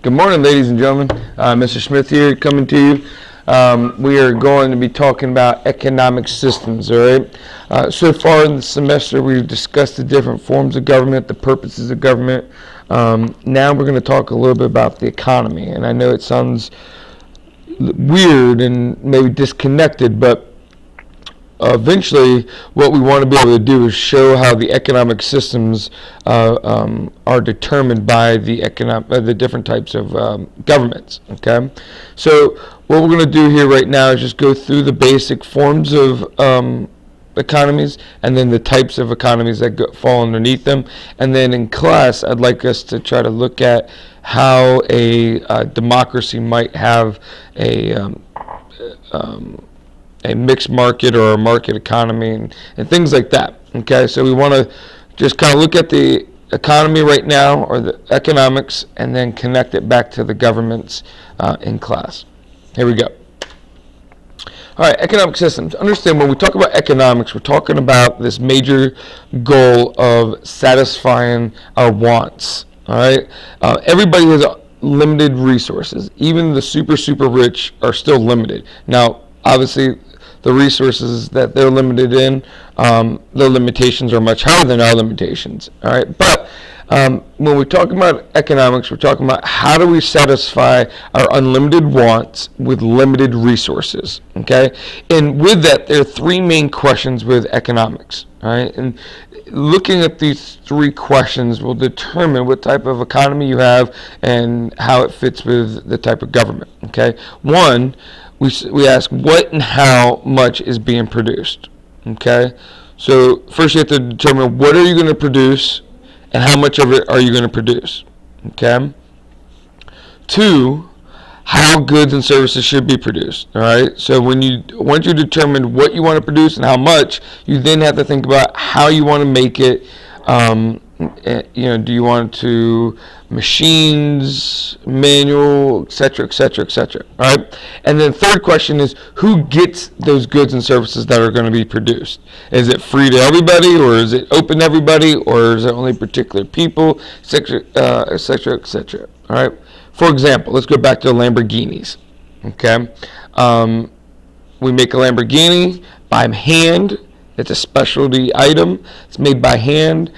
Good morning, ladies and gentlemen. Mr. Smith here, coming to you. We are going to be talking about economic systems, all right? So far in the semester, we've discussed the different forms of government, the purposes of government. Now we're going to talk a little bit about the economy. And I know it sounds weird and maybe disconnected, but eventually what we want to be able to do is show how the economic systems are determined by the different types of governments. Okay, so what we're going to do here right now is just go through the basic forms of economies and then the types of economies that fall underneath them, and then in class I'd like us to try to look at how a democracy might have a mixed market or a market economy and things like that. Okay, so we want to just kind of look at the economy right now, or the economics, and then connect it back to the governments in class. Here we go. All right, economic systems. Understand, when we talk about economics, we're talking about this major goal of satisfying our wants. All right, everybody has limited resources. Even the super rich are still limited. Now, obviously, the resources that they're limited in, their limitations are much higher than our limitations. All right, but when we're talking about economics, we're talking about how do we satisfy our unlimited wants with limited resources. Okay, and with that, there are three main questions with economics. All right, and looking at these three questions will determine what type of economy you have and how it fits with the type of government. Okay, one, we ask what and how much is being produced. Okay, so first you have to determine what are you going to produce and how much of it are you going to produce. Okay, two, how goods and services should be produced. All right, so once you determine what you want to produce and how much, you then have to think about how you want to make it. Do you want to machines, manual, etc., etc., etc. All right, and then third question is who gets those goods and services that are going to be produced? Is it free to everybody, or is it open to everybody, or is it only particular people, etc., etc., etc. All right. For example, let's go back to Lamborghinis. Okay, we make a Lamborghini by hand. It's a specialty item. It's made by hand.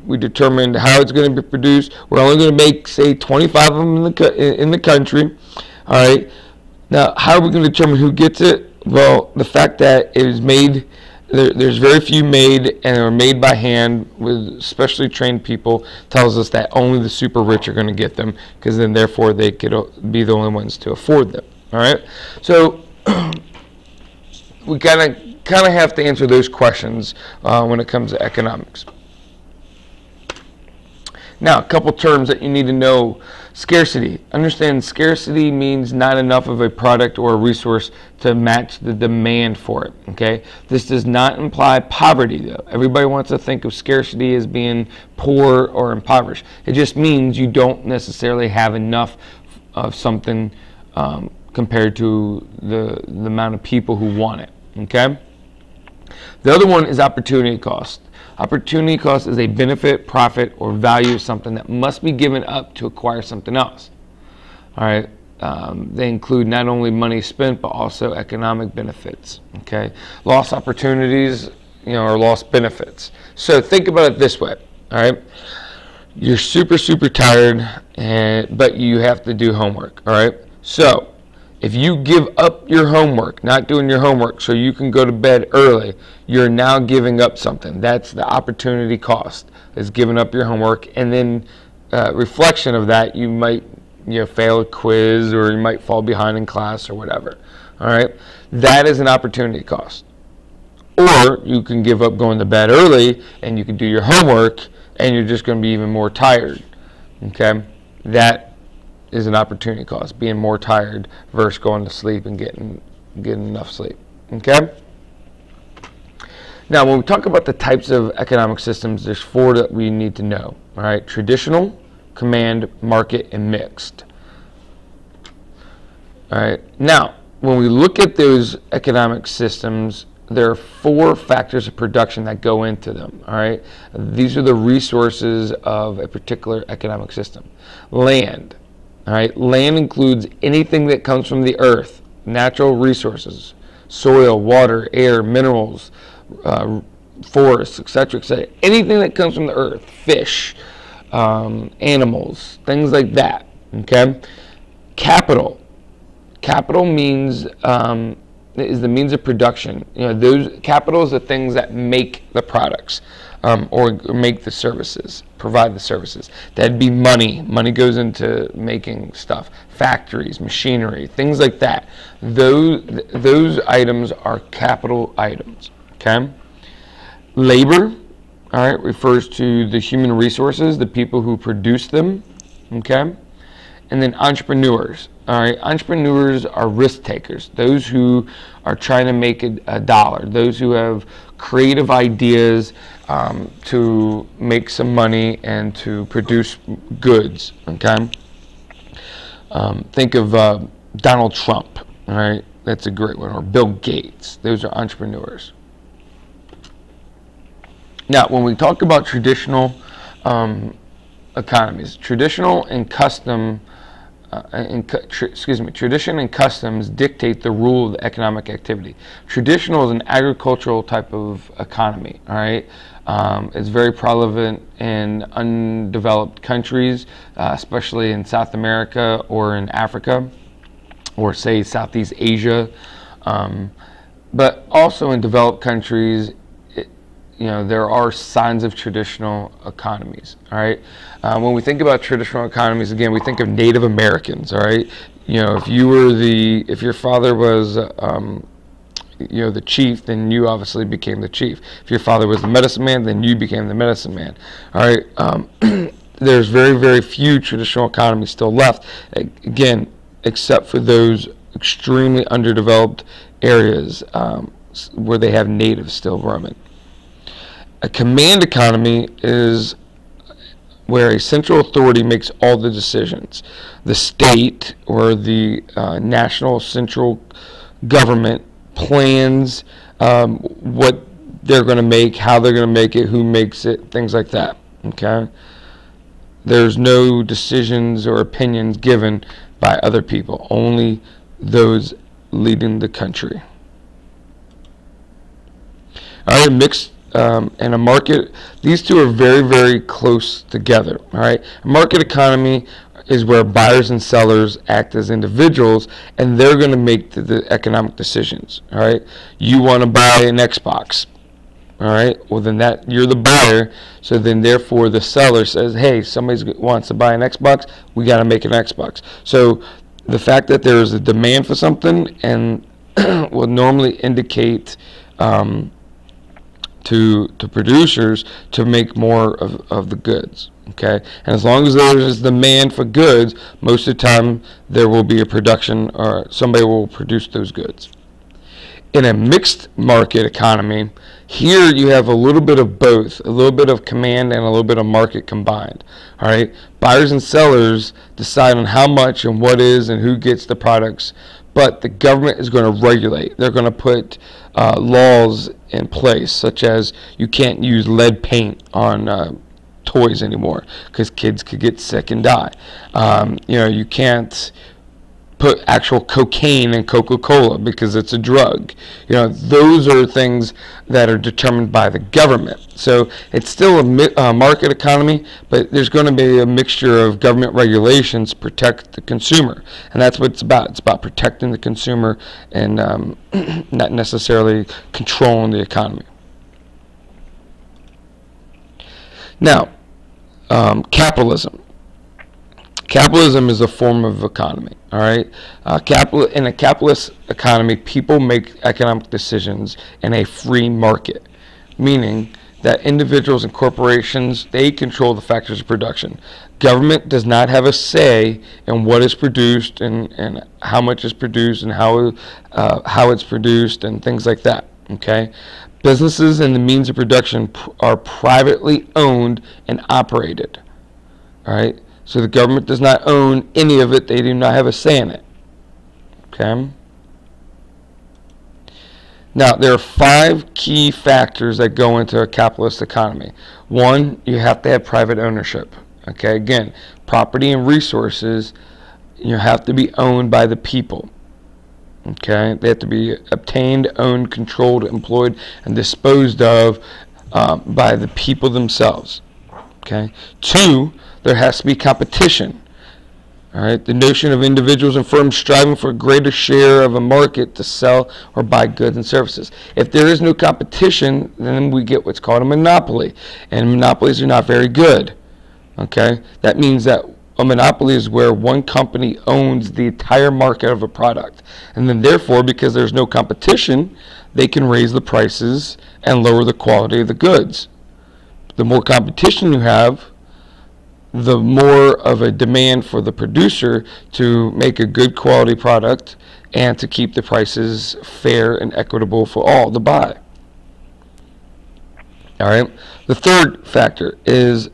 We determined how it's going to be produced. We're only going to make, say, 25 of them in the country. All right. Now, how are we going to determine who gets it? Well, the fact that it is made, there's very few made, and they're made by hand with specially trained people, tells us that only the super rich are going to get them, because then therefore they could be the only ones to afford them. All right. So we kind of have to answer those questions when it comes to economics. Now, a couple terms that you need to know. Scarcity. Understand, scarcity means not enough of a product or a resource to match the demand for it. Okay, this does not imply poverty, though. Everybody wants to think of scarcity as being poor or impoverished. It just means you don't necessarily have enough of something compared to the amount of people who want it. Okay. The other one is opportunity cost. Opportunity cost is a benefit, profit, or value of something that must be given up to acquire something else. All right. They include not only money spent, but also economic benefits. Okay. Lost opportunities, or lost benefits. So think about it this way. All right. You're super tired, but you have to do homework. All right. So if you give up your homework, not doing your homework, so you can go to bed early, you're now giving up something. That's the opportunity cost, is giving up your homework. And then reflection of that, you might fail a quiz, or you might fall behind in class or whatever. All right, that is an opportunity cost. Or you can give up going to bed early and you can do your homework and you're just going to be even more tired. Okay, that is an opportunity cost, being more tired versus going to sleep and getting enough sleep. Okay. Now, when we talk about the types of economic systems, there's four that we need to know. All right, traditional, command, market, and mixed. All right. Now, when we look at those economic systems, there are 4 factors of production that go into them. All right, these are the resources of a particular economic system. Land. All right, land includes anything that comes from the earth, natural resources, soil, water, air, minerals, forests, etc., etc. Anything that comes from the earth, fish, animals, things like that. Okay. Capital. Capital means is the means of production. Those capital is the things that make the products or make the services, provide the services. That'd be money. Money goes into making stuff. Factories, machinery, things like that. Those items are capital items. Okay. Labor, all right, refers to the human resources, the people who produce them. Okay. And then entrepreneurs. All right, entrepreneurs are risk takers, those who are trying to make a dollar, those who have creative ideas to make some money and to produce goods. Okay, think of Donald Trump. All right, that's a great one, or Bill Gates. Those are entrepreneurs. Now, when we talk about traditional economies, traditional and custom. Tradition and customs dictate the rule of the economic activity. Traditional is an agricultural type of economy. All right, it's very prevalent in undeveloped countries, especially in South America or in Africa, or say Southeast Asia, but also in developed countries. There are signs of traditional economies. All right, when we think about traditional economies, again, we think of Native Americans. All right, if your father was, the chief, then you obviously became the chief. If your father was the medicine man, then you became the medicine man. All right, there's very, very few traditional economies still left. Again, except for those extremely underdeveloped areas where they have natives still roaming. A command economy is where a central authority makes all the decisions. The state or the national central government plans what they're going to make, how they're going to make it, who makes it, things like that. Okay? There's no decisions or opinions given by other people, only those leading the country. All right, mixed and a market, these two are very, very close together. All right, a market economy is where buyers and sellers act as individuals, and they're going to make the economic decisions. All right, you want to buy an Xbox. All right, well then you're the buyer, so then therefore the seller says, hey, somebody wants to buy an Xbox, we got to make an Xbox. So the fact that there is a demand for something and will normally indicate to producers to make more of the goods. Okay, and as long as there is demand for goods, most of the time there will be a production, or somebody will produce those goods. In a mixed market economy, here you have a little bit of both, a little bit of command and a little bit of market combined. All right, buyers and sellers decide on how much and what is and who gets the products, but the government is going to regulate. They're going to put laws in place, such as you can't use lead paint on toys anymore because kids could get sick and die. You can't put actual cocaine in Coca-Cola because it's a drug. Those are things that are determined by the government. So it's still a market economy, but there's going to be a mixture of government regulations to protect the consumer, and that's what it's about. It's about protecting the consumer and not necessarily controlling the economy. Now, capitalism. Capitalism is a form of economy. All right, in a capitalist economy, people make economic decisions in a free market, meaning that individuals and corporations, they control the factors of production. Government does not have a say in what is produced and how much is produced and how it's produced and things like that. Okay, businesses and the means of production are privately owned and operated. All right. So the government does not own any of it. They do not have a say in it. Okay. Now, there are 5 key factors that go into a capitalist economy. One, you have to have private ownership. Okay, again, property and resources, you have to be owned by the people. Okay, they have to be obtained, owned, controlled, employed, and disposed of by the people themselves. Okay. 2, there has to be competition. All right, the notion of individuals and firms striving for a greater share of a market to sell or buy goods and services. If there is no competition, then we get what's called a monopoly, and monopolies are not very good. Okay, that means that a monopoly is where one company owns the entire market of a product, and then therefore, because there's no competition, they can raise the prices and lower the quality of the goods. The more competition you have, the more of a demand for the producer to make a good quality product and to keep the prices fair and equitable for all to buy. All right. The third factor is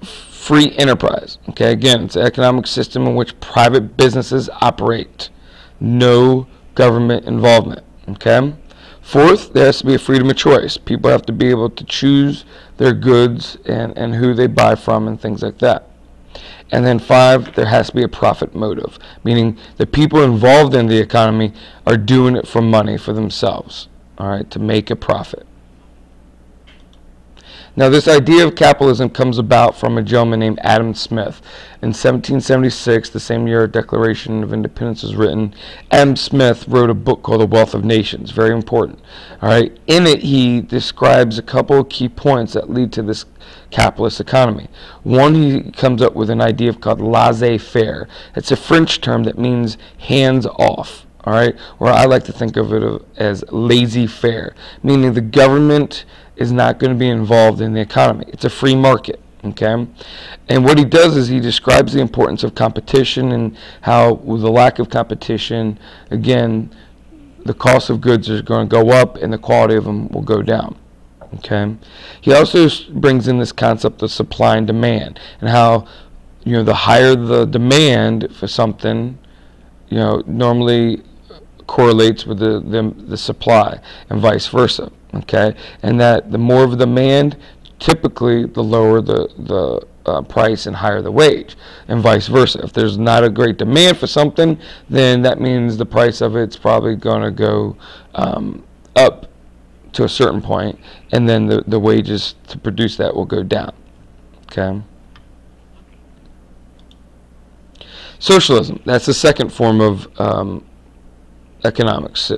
free enterprise. Okay. Again, it's an economic system in which private businesses operate. No government involvement. Okay. Fourth, there has to be a freedom of choice. People have to be able to choose their goods and who they buy from and things like that. And then 5, there has to be a profit motive, meaning the people involved in the economy are doing it for money for themselves, all right, to make a profit. Now, this idea of capitalism comes about from a gentleman named Adam Smith. In 1776, the same year a Declaration of Independence was written, Adam Smith wrote a book called The Wealth of Nations, very important. All right, in it, he describes a couple of key points that lead to this capitalist economy. One, he comes up with an idea called laissez-faire. It's a French term that means hands off. All right, or I like to think of it as laissez-faire, meaning the government is not going to be involved in the economy. It's a free market, okay? And what he does is he describes the importance of competition and how with the lack of competition, again, the cost of goods is going to go up and the quality of them will go down, okay? He also brings in this concept of supply and demand and how, you know, the higher the demand for something, you know, normally correlates with the supply and vice versa. Okay, and that the more of the demand, typically the lower the price and higher the wage, and vice versa. If there's not a great demand for something, then that means the price of it's probably going to go up to a certain point, and then the wages to produce that will go down. Okay. Socialism, that's the second form of economics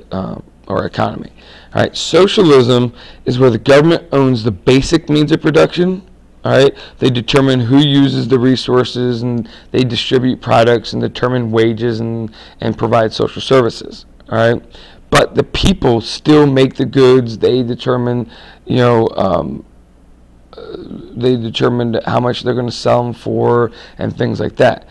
or economy. All right, socialism is where the government owns the basic means of production. All right, they determine who uses the resources and they distribute products and determine wages and provide social services. All right, but the people still make the goods. They determine, you know, they determine how much they're going to sell them for and things like that.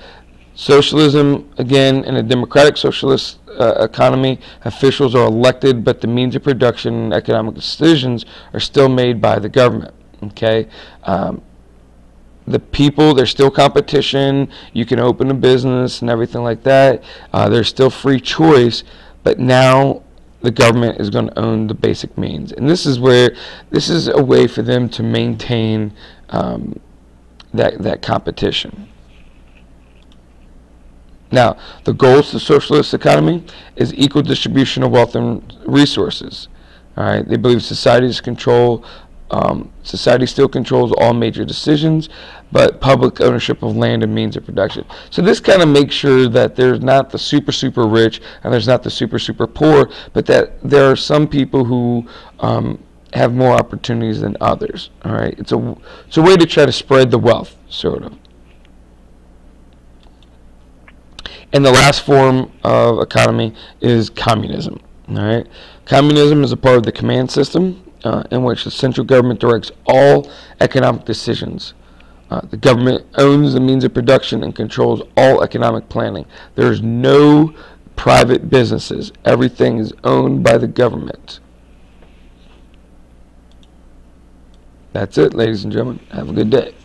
Socialism, again, in a democratic socialist economy, officials are elected, but the means of production and economic decisions are still made by the government. Okay, the people, there's still competition. You can open a business and everything like that. There's still free choice, but now the government is going to own the basic means, and this is where this is a way for them to maintain that competition. Now, the goals of the socialist economy is equal distribution of wealth and resources. All right, they believe society still controls all major decisions, but public ownership of land and means of production. So this kind of makes sure that there's not the super rich and there's not the super poor, but that there are some people who have more opportunities than others. All right, it's a way to try to spread the wealth, sort of. And the last form of economy is communism. All right, communism is a part of the command system in which the central government directs all economic decisions. The government owns the means of production and controls all economic planning. There's no private businesses. Everything is owned by the government. That's it, ladies and gentlemen. Have a good day.